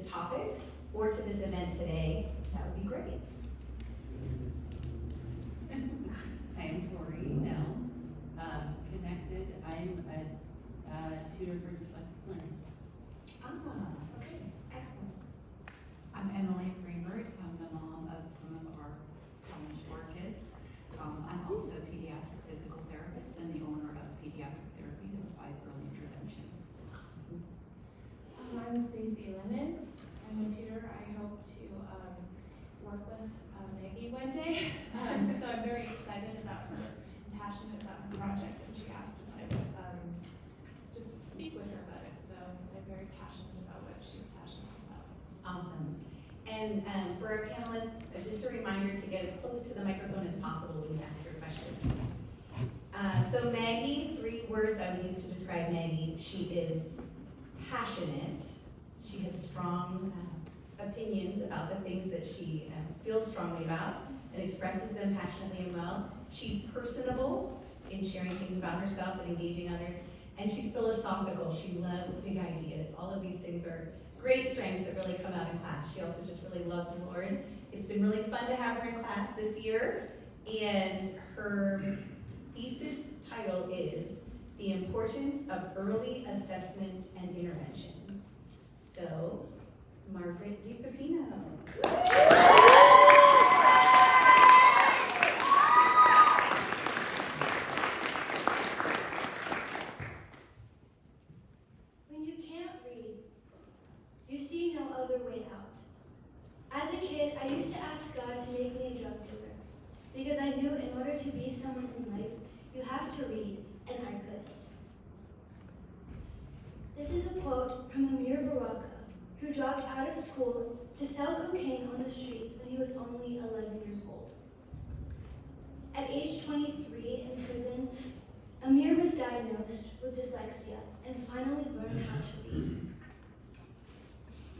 this topic or to this event today, that would be great. I am Tori, connected. I'm a tutor for dyslexic learners. Okay, excellent. I'm Emily Greenbergs. I'm the mom of some of our shore kids. I'm also a pediatric physical therapist and the owner of Pediatric Therapy that provides early intervention. I'm Stacey Lemon. I'm a tutor. I hope to work with Maggie one day. So I'm very excited about her and passionate about her project, and she asked if I would just speak with her about it. So I'm very passionate about what she's passionate about. Awesome. And for our panelists, just a reminder to get as close to the microphone as possible when you ask your questions. So Maggie, 3 words I would use to describe Maggie. She is passionate. She has strong opinions about the things that she feels strongly about and expresses them passionately and well. She's personable in sharing things about herself and engaging others. And she's philosophical. She loves big ideas. All of these things are great strengths that really come out in class. She also just really loves the Lord. It's been really fun to have her in class this year. And her thesis title is The Importance of Early Assessment and Intervention. So, Margaret DiPepino. When you can't read, you see no other way out. As a kid, I used to ask God to make me a drug dealer, because I knew in order to be someone in life, you have to read, and I couldn't. This is a quote from Amir Baraka, who dropped out of school to sell cocaine on the streets when he was only 11 years old. At age 23 in prison, Amir was diagnosed with dyslexia and finally learned how to read.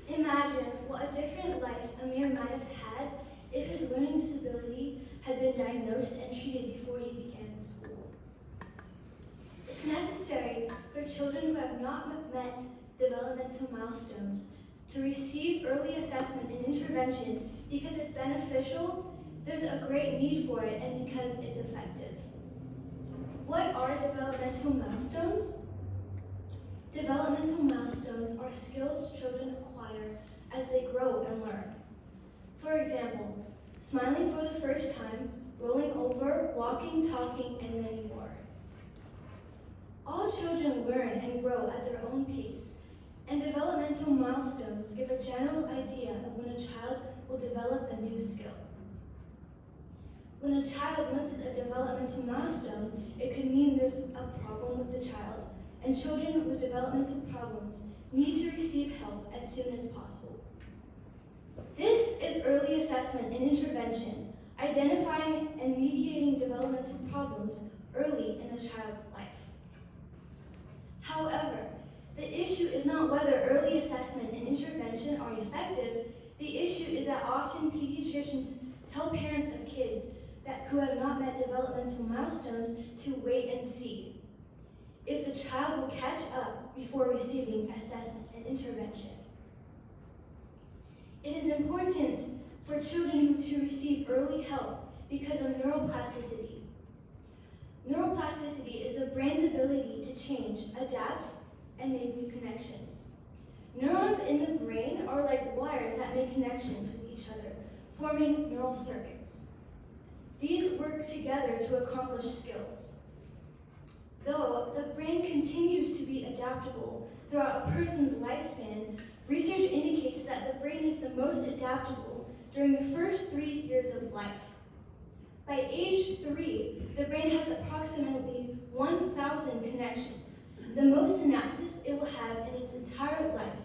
Imagine what a different life Amir might have had if his learning disability had been diagnosed and treated before he began school. It's necessary for children who have not met developmental milestones to receive early assessment and intervention because it's beneficial, there's a great need for it, and because it's effective. What are developmental milestones? Developmental milestones are skills children acquire as they grow and learn. For example, smiling for the first time, rolling over, walking, talking, and many more. All children learn and grow at their own pace, and developmental milestones give a general idea of when a child will develop a new skill. When a child misses a developmental milestone, it could mean there's a problem with the child, and children with developmental problems need to receive help as soon as possible. This is early assessment and intervention, identifying and mediating developmental problems early in a child's life. However, the issue is not whether early assessment and intervention are effective. The issue is that often pediatricians tell parents of kids who have not met developmental milestones to wait and see if the child will catch up before receiving assessment and intervention. It is important for children to receive early help because of neuroplasticity. Neuroplasticity is the brain's ability to change, adapt, and make new connections. Neurons in the brain are like wires that make connections with each other, forming neural circuits. These work together to accomplish skills. Though the brain continues to be adaptable throughout a person's lifespan, research indicates that the brain is the most adaptable during the first 3 years of life. By age 3, the brain has approximately 1,000 connections, the most synapses it will have in its entire life.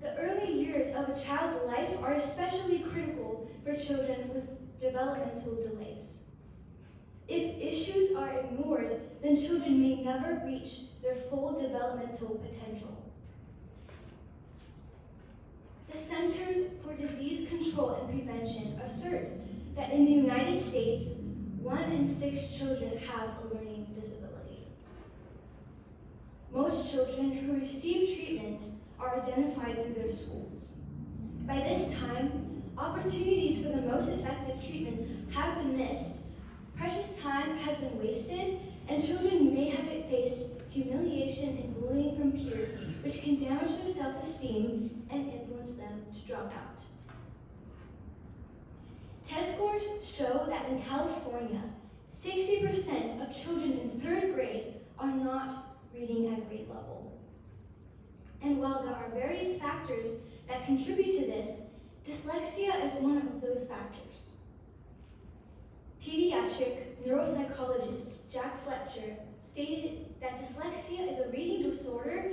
The early years of a child's life are especially critical for children with developmental delays. If issues are ignored, then children may never reach their full developmental potential. The Centers for Disease Control and Prevention asserts that in the United States, 1 in 6 children have a learning disability. Most children who receive treatment are are identified through their schools. By this time, opportunities for the most effective treatment have been missed, precious time has been wasted, and children may have faced humiliation and bullying from peers, which can damage their self-esteem and influence them to drop out. Test scores show that in California, 60% of children in 3rd grade are not reading at grade level. And while there are various factors that contribute to this, dyslexia is one of those factors. Pediatric neuropsychologist Jack Fletcher stated that dyslexia is a reading disorder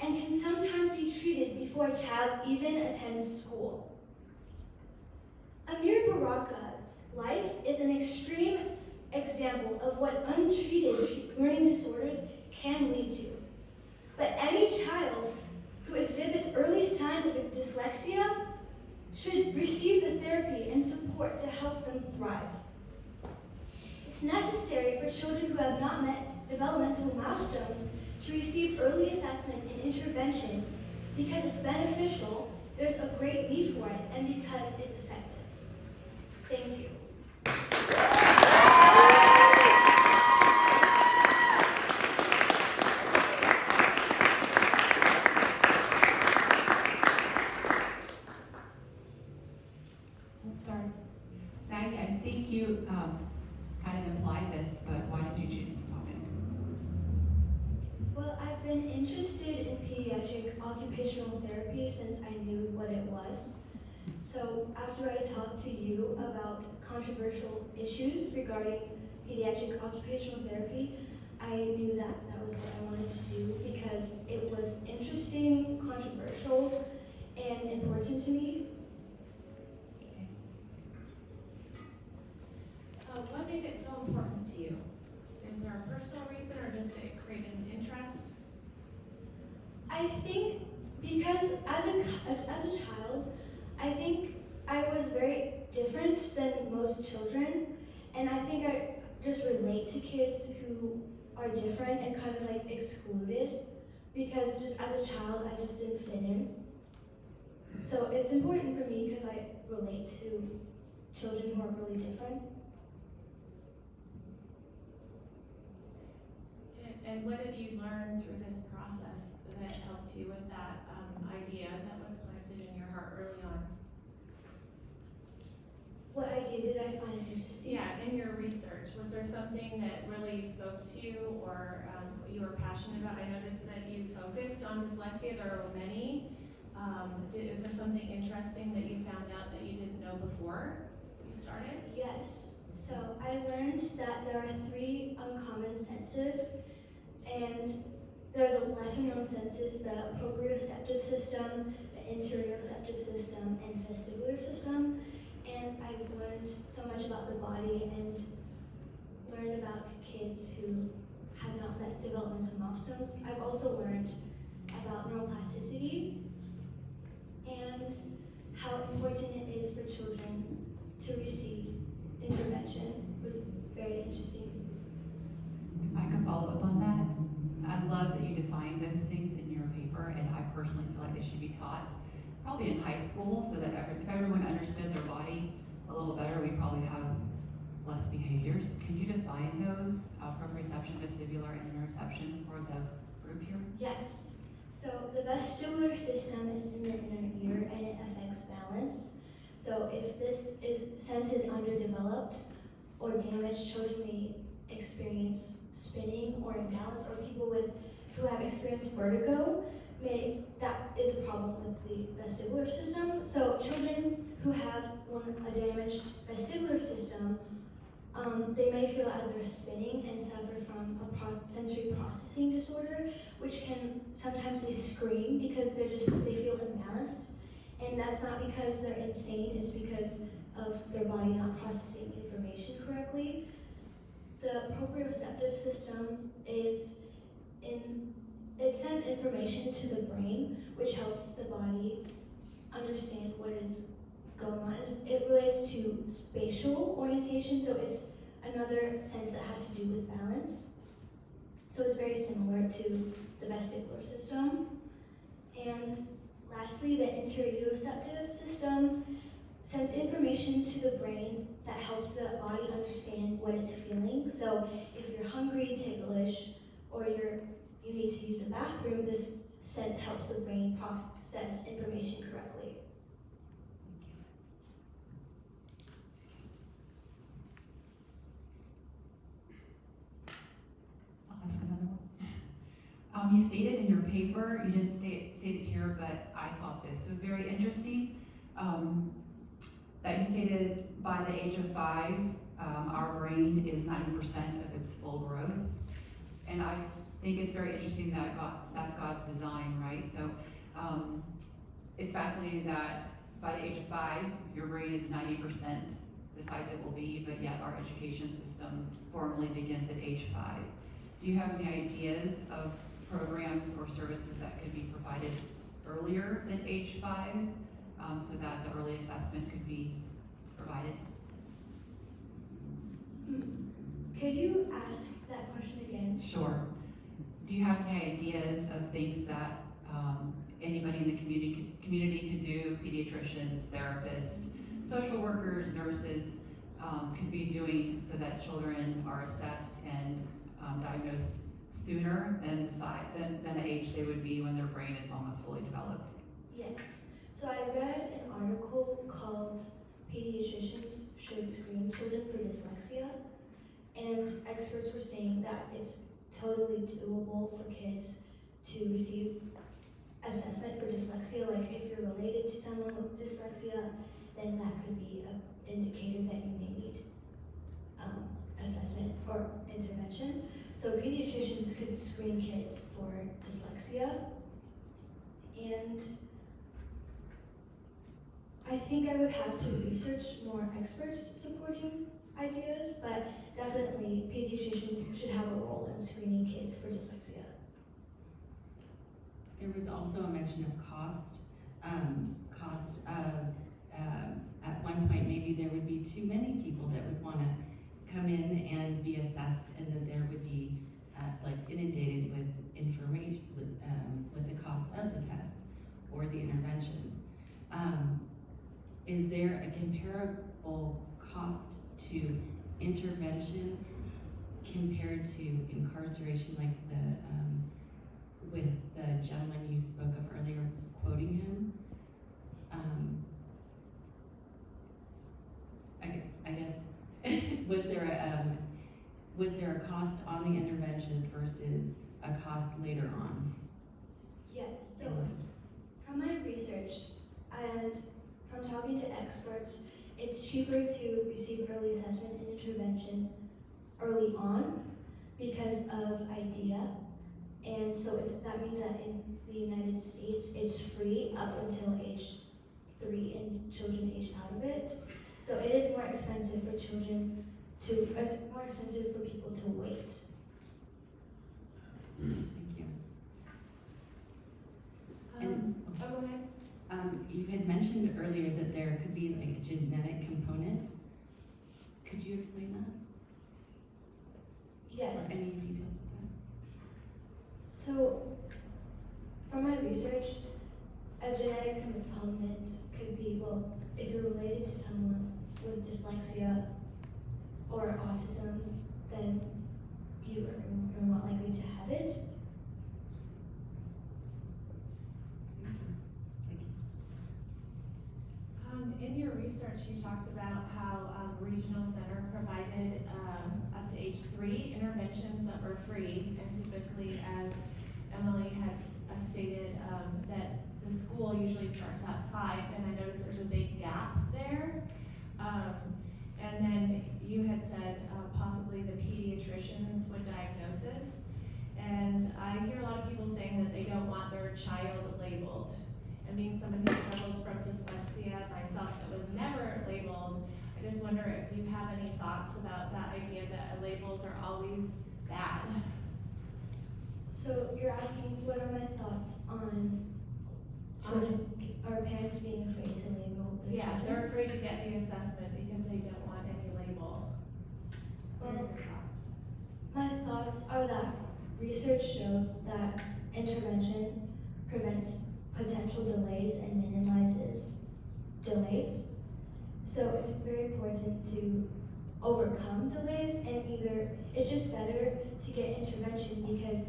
and can sometimes be treated before a child even attends school. Amir Baraka's life is an extreme example of what untreated learning disorders can lead to. But any child who exhibits early signs of dyslexia should receive the therapy and support to help them thrive. It's necessary for children who have not met developmental milestones to receive early assessment and intervention because it's beneficial, there's a great need for it, and because it's effective. Thank you. Let's start. Maggie, I think you kind of implied this, but why did you choose this topic? Well, I've been interested in pediatric occupational therapy since I knew what it was. So after I talked to you about controversial issues regarding pediatric occupational therapy, I knew that that was what I wanted to do because it was interesting, controversial, and important to me. What made it so important to you? Is there a personal reason or just it created an interest? I think because as a child, I think I was very different than most children, and I think I just relate to kids who are different and kind of like excluded because just as a child I just didn't fit in. So it's important for me because I relate to children who are really different. And what did you learn through this process that helped you with that idea that was planted in your heart early on? What idea did I find interesting? Yeah, in your research, was there something that really spoke to you or you were passionate about? I noticed that you focused on dyslexia. There are many. Is there something interesting that you found out that you didn't know before you started? Yes. So I learned that there are 3 uncommon senses, and they're the lesser-known senses: the proprioceptive system, the interoceptive system, and vestibular system. And I've learned so much about the body and learned about kids who have not met developmental milestones. I've also learned about neuroplasticity and how important it is for children to receive intervention. It was very interesting. If I could follow up on that, I love that you define those things in your paper, and I personally feel like they should be taught probably in high school so that if everyone understood their body a little better, we probably have less behaviors. Can you define those, proprioception, vestibular, and interoception for the group here? Yes. So the vestibular system is in the inner ear and it affects balance. So if this sense is underdeveloped or damaged, children may experience spinning or imbalance, or people who have experienced vertigo, that is a problem with the vestibular system. So children who have a damaged vestibular system, they may feel as they're spinning and suffer from a sensory processing disorder, which can sometimes they scream because they feel imbalanced. And that's not because they're insane, it's because of their body not processing information correctly. The proprioceptive system it sends information to the brain, which helps the body understand what is going on. It relates to spatial orientation, so it's another sense that has to do with balance. So it's very similar to the vestibular system. And lastly, the interoceptive system sends information to the brain that helps the body understand what it's feeling. So if you're hungry, ticklish, or you need to use the bathroom, this sense helps the brain process information correctly. I'll ask another one. You stated in your paper, you didn't state it here, but I thought this was very interesting, that you stated by the age of 5, our brain is 90% of its full growth. And I think it's very interesting that that's God's design, right? So it's fascinating that by the age of 5, your brain is 90% the size it will be, but yet our education system formally begins at age 5. Do you have any ideas of programs or services that could be provided earlier than age 5 so that the early assessment could be provided? Could you ask that question again? Sure. Do you have any ideas of things that anybody in the community could do, pediatricians, therapists, social workers, nurses, could be doing so that children are assessed and diagnosed sooner than the age they would be when their brain is almost fully developed? Yes. So I read an article called Pediatricians Should Screen Children for Dyslexia, and experts were saying that it's totally doable for kids to receive assessment for dyslexia. Like if you're related to someone with dyslexia, then that could be an indicator that you may need assessment or intervention. So pediatricians could screen kids for dyslexia, and I think I would have to research more experts supporting ideas, but definitely pediatricians should have a role in screening kids for dyslexia. There was also a mention of cost. Cost of, at one point, maybe there would be too many people that would want to come in and be assessed, and that there would be like inundated with information, with the cost of the tests or the interventions. Is there a comparable cost to intervention compared to incarceration, like with the gentleman you spoke of earlier, quoting him? I guess was there a cost on the intervention versus a cost later on? Yes, so from my research and from talking to experts, it's cheaper to receive early assessment and intervention early on because of IDEA. And so that means that in the United States, it's free up until age 3 and children age out of it. So it is more expensive for children it's more expensive for people to wait. Thank you. Go ahead. You had mentioned earlier that there could be like a genetic component. Could you explain that? Yes. Or any details of that? So, from my research, a genetic component could be, well, if you're related to someone with dyslexia or autism, then you are more likely to have it. In your research, you talked about how Regional Center provided up to age 3 interventions that were free, and typically, as Emily has stated, that the school usually starts at 5, and I noticed there's a big gap there. And then you had said possibly the pediatricians would diagnose this, and I hear a lot of people saying that they don't want their child labeled. And being someone who struggles from dyslexia myself that was never labeled, I just wonder if you have any thoughts about that idea that labels are always bad. So you're asking what are my thoughts on children or parents being afraid to label their Yeah, children? they're afraid to get the assessment because they don't want any label. What are Well, your thoughts? my thoughts are that research shows that intervention prevents potential delays and minimizes delays. So it's very important to overcome delays, and it's just better to get intervention, because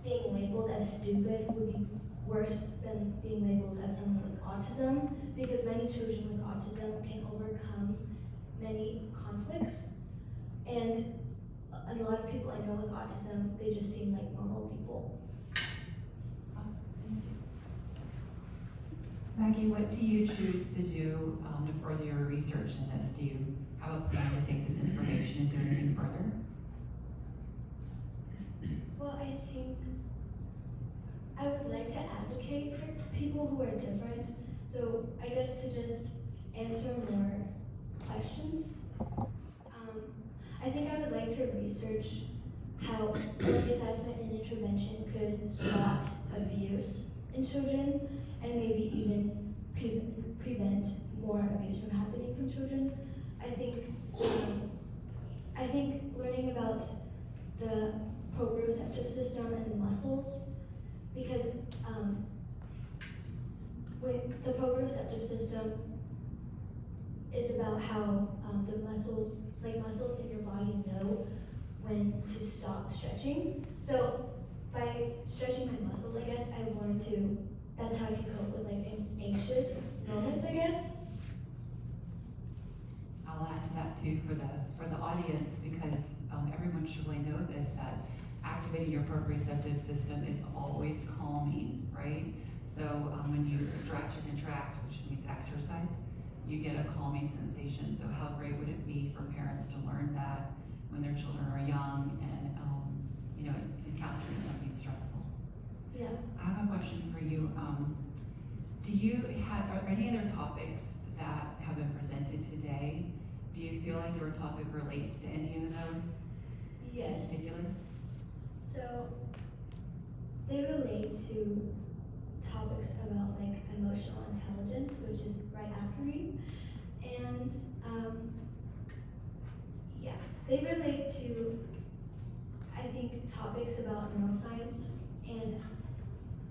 being labeled as stupid would be worse than being labeled as someone with autism, because many children with autism can overcome many conflicts, and a lot of people I know with autism, they just seem like normal people. Awesome, thank you. Maggie, what do you choose to do to further your research in this? Do you have a plan to take this information and do anything further? Well, I think I would like to advocate for people who are different. So I guess to just answer more questions. I think I would like to research how early assessment and intervention could spot abuse in children, and maybe even prevent more abuse from happening from children. I think learning about the proprioceptive system and the muscles, because when the proprioceptive system is about how the muscles in your body know when to stop stretching. So by stretching my muscles, I guess I learned to, that's how I can cope with like anxious moments, I guess. I'll add to that too for the audience, because everyone should really know this, that activating your proprioceptive system is always calming, right? So when you stretch or contract, which means exercise, you get a calming sensation. So how great would it be for parents to learn that when their children are young and encountering something stressful? Yeah. I have a question for you. Are any other topics that have been presented today? Do you feel like your topic relates to any of those in Yes. particular? So they relate to topics about like emotional intelligence, which is right after me, and they relate to, I think, topics about neuroscience and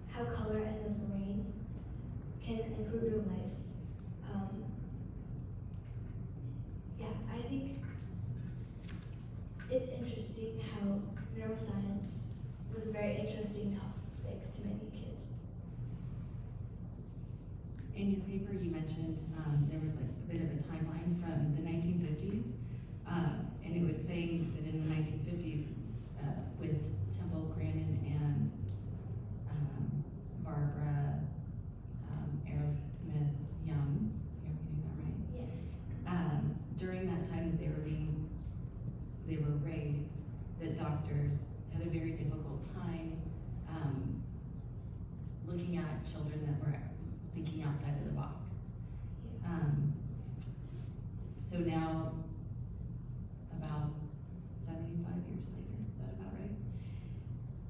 how color and the brain can improve your life. I think it's interesting how neuroscience was a very interesting topic to many kids. In your paper, you mentioned there was like a bit of a timeline from the 1950s, and it was saying that in the 1950s, with Temple Grandin and Barbara Aerosmith Young, you're getting that right? Yes. During that time that they were raised, that doctors had a very difficult time looking at children that were thinking outside of the box. So now, about 75 years later, is that about right?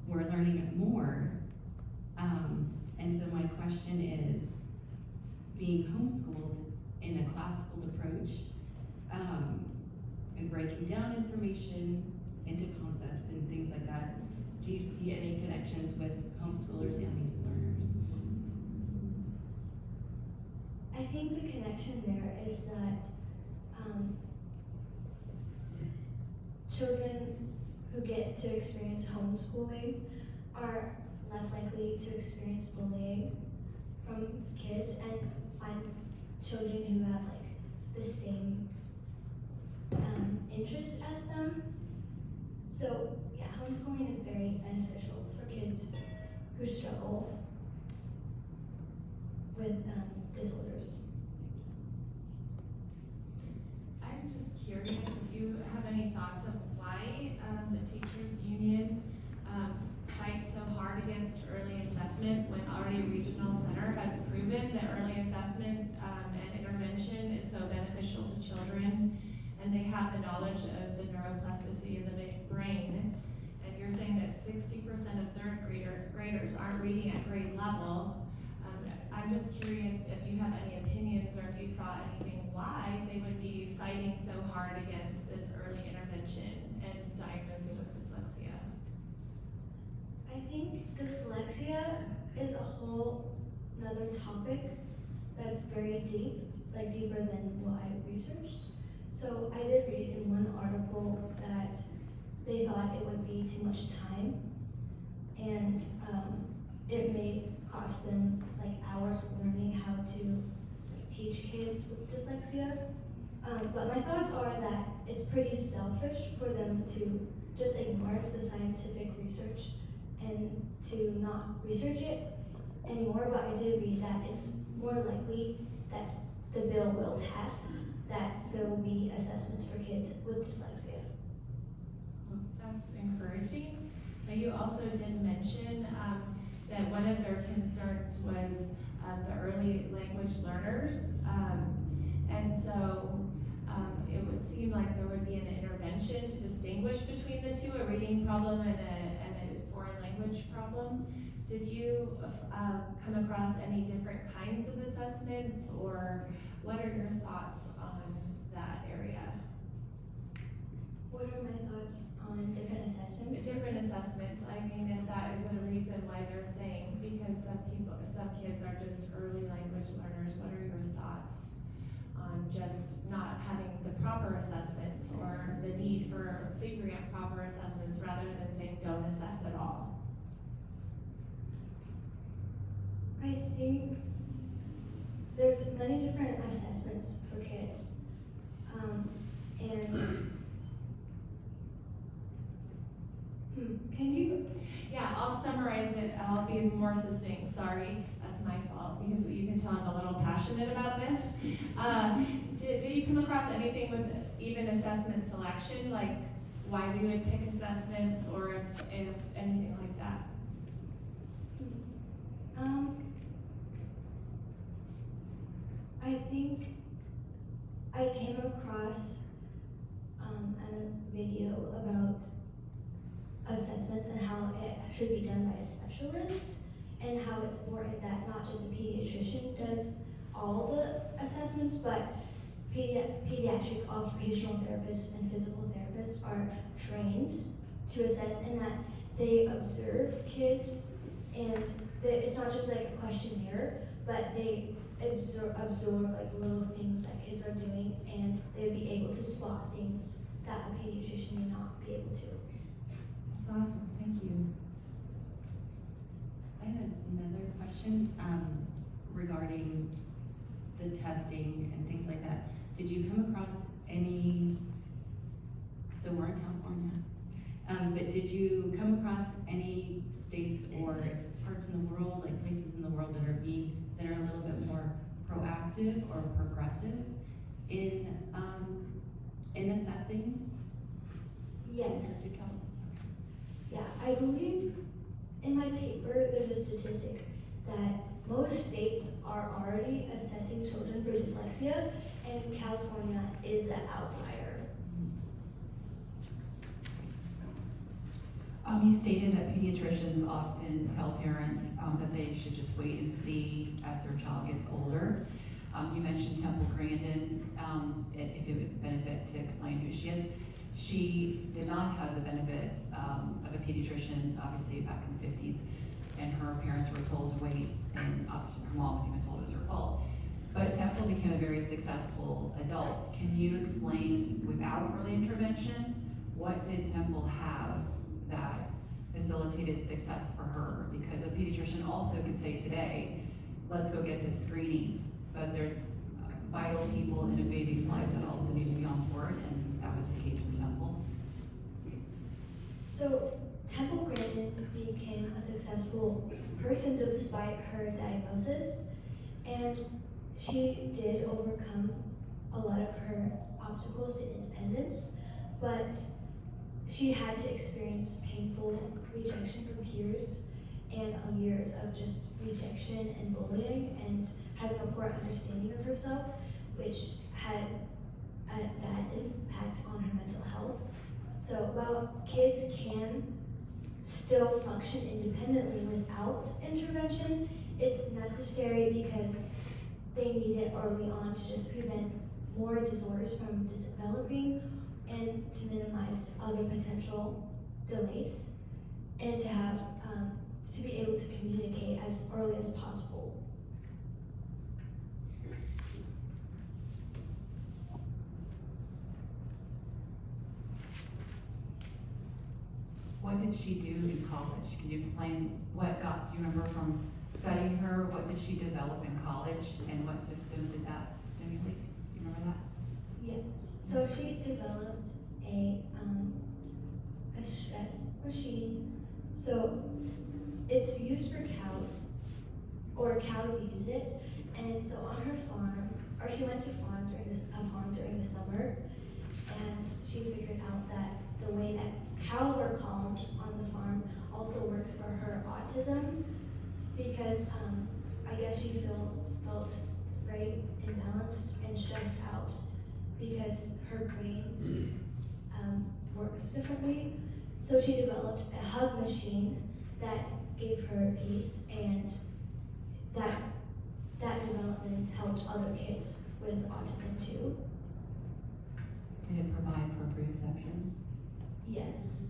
We're learning it more. And so my question is, being homeschooled in a classical approach, and breaking down information into concepts and things like that, do you see any connections with homeschoolers and these learners? I think the connection there is that children who get to experience homeschooling are less likely to experience bullying from kids, and find children who have like the same interest as them. So yeah, homeschooling is very beneficial for kids who struggle with disorders. I'm just curious if you have any thoughts of why the teachers union fights so hard against early assessment, when already Regional Center has proven that early assessment and intervention is so beneficial to children, and they have the knowledge of the neuroplasticity of the brain. And you're saying that 60% of third graders aren't reading at grade level. I'm just curious if you have any opinions, or if you saw anything why they would be fighting so hard against this early intervention and diagnosing with dyslexia. I think dyslexia is a whole another topic that's very deep, like deeper than what I researched. So I did read in one article that they thought it would be too much time, and it may cost them like hours learning how to like, teach kids with dyslexia. But my thoughts are that it's pretty selfish for them to just ignore the scientific research and to not research it anymore. But I did read that it's more likely that the bill will pass, that there will be assessments for kids with dyslexia. That's encouraging. But you also did mention that one of their concerns was the early language learners. And so it would seem like there would be an intervention to distinguish between the two, a reading problem and a foreign language problem. Did you come across any different kinds of assessments, or what are your thoughts on that area? What are my thoughts on different assessments? Different assessments, I mean, if that is a reason why they're saying, because some kids are just early language learners, what are your thoughts on just not having the proper assessments, or the need for figuring out proper assessments rather than saying don't assess at all? I think there's many different assessments for kids, can you? Yeah, I'll summarize it. I'll be more succinct. Sorry, that's my fault, because you can tell I'm a little passionate about this. Did you come across anything with even assessment selection, like why we would pick assessments, or if anything like that? I think I came across a video about assessments and how it should be done by a specialist, and how it's important that not just a pediatrician does all the assessments, but pediatric occupational therapists and physical therapists are trained to assess, and that they observe kids, and it's not just like a questionnaire, but they absorb like little things that kids are doing, and they'd be able to spot things that a pediatrician may not be able to. That's awesome. Thank you. I had another question regarding the testing and things like that. Did you come across any, so we're in California, but did you come across any states or parts in the world, like places in the world that are a little bit more proactive or progressive in assessing? Yes. Yeah, I believe in my paper there's a statistic that most states are already assessing children for dyslexia, and California is an outlier. You stated that pediatricians often tell parents that they should just wait and see as their child gets older. You mentioned Temple Grandin, if it would benefit to explain who she is. She did not have the benefit of a pediatrician, obviously back in the 50s, and her parents were told to wait, and her mom was even told it was her fault. But Temple became a very successful adult. Can you explain, without early intervention, what did Temple have that facilitated success for her? Because a pediatrician also could say today, let's go get this screening, but there's vital people in a baby's life that also need to be on board, and that was the case for Temple. So Temple Grandin became a successful person despite her diagnosis, and she did overcome a lot of her obstacles to independence, but she had to experience painful rejection from peers and years of just rejection and bullying, and having a poor understanding of herself, which had a bad impact on her mental health. So while kids can still function independently without intervention, it's necessary because they need it early on to just prevent more disorders from developing, and to minimize other potential delays, and to have to be able to communicate as early as possible. What did she do in college? Can you explain do you remember from studying her, what did she develop in college and what system did that stimulate? Do you remember that? Yes. So she developed a stress machine. So it's used for cows, or cows use it. And so on her farm, or she went to farm during the summer, and she figured out that the way that cows are calmed on the farm also works for her autism, because I guess she felt very imbalanced and stressed out because her brain works differently. So she developed a hug machine that gave her peace, and that development helped other kids with autism too. Did it provide proprioception? Yes.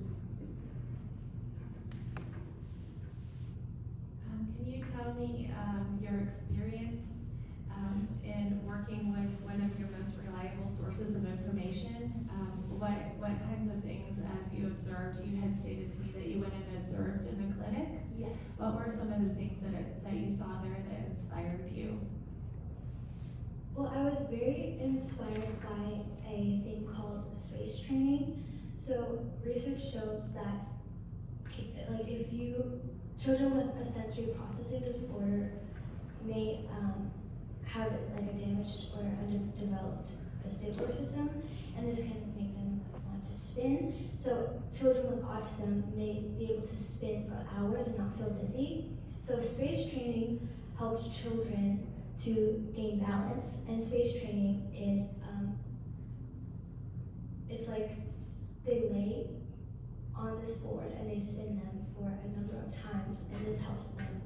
Can you tell me your experience in working with one of your most reliable sources of information? What kinds of things, as you observed, you had stated to me that you went and observed in the clinic. Yes. What were some of the things that you saw there that inspired you? Well, I was very inspired by a thing called space training. So research shows that children with a sensory processing disorder may have a damaged or underdeveloped vestibular system, and this can make them want to spin. So children with autism may be able to spin for hours and not feel dizzy. So space training helps children to gain balance, and space training is it's like they lay on this board and they spin them for a number of times, and this helps them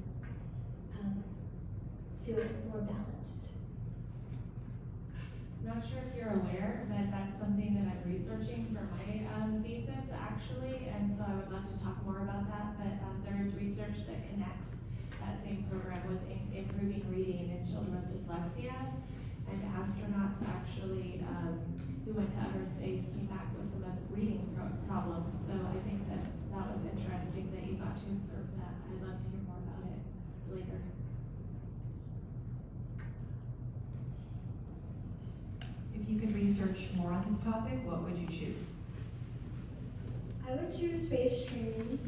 feel more balanced. I'm not sure if you're aware, but that's something that I'm researching for my thesis, actually, and so I would love to talk more about that, but there is research that connects that same program with improving reading in children with dyslexia, and astronauts actually who went to outer space came back with some of the reading problems, so I think that was interesting that you got to observe that. I'd love to hear more about it later. If you could research more on this topic, what would you choose? I would choose space training,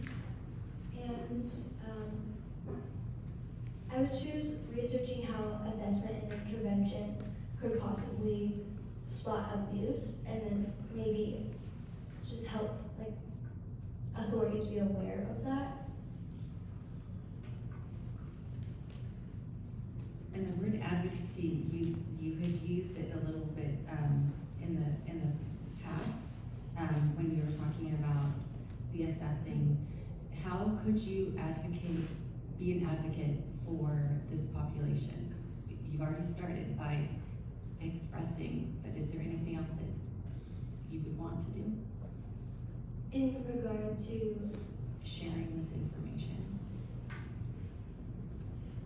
and I would choose researching how assessment and intervention could possibly spot abuse, and then maybe just help authorities be aware of that. And the word advocacy, you had used it a little bit in the past when you were talking about the assessing. How could you be an advocate for this population? You've already started by expressing, but is there anything else that you would want to do? In regard to, sharing this information.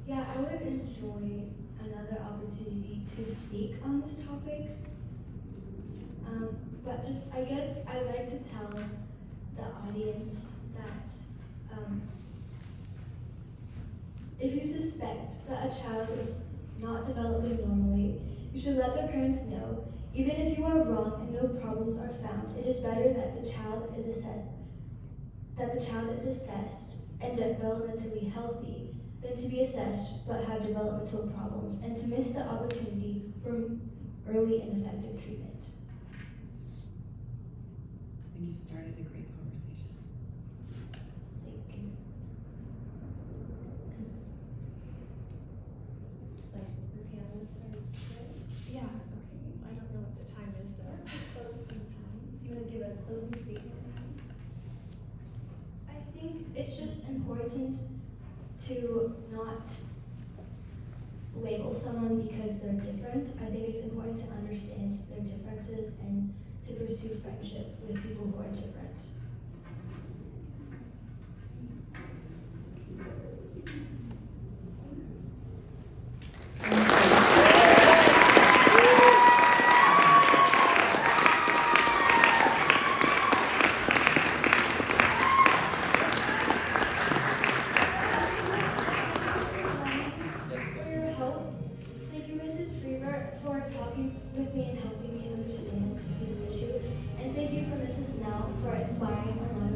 yeah, I would enjoy another opportunity to speak on this topic. But just, I guess I'd like to tell the audience that if you suspect that a child is not developing normally, you should let their parents know. Even if you are wrong and no problems are found, it is better that the child is assessed and developmentally healthy than to be assessed but have developmental problems and to miss the opportunity for early and effective treatment. I think you've started a great conversation. Thank you. Like, your panelists are good? Yeah, okay. I don't know what the time is, so. Close the time. You want to give a closing statement? I think it's just important to not label someone because they're different. I think it's important to understand their differences and to pursue friendship with people who are different. with me in helping me understand his issue. And thank you for Mrs. Nell for inspiring a lot of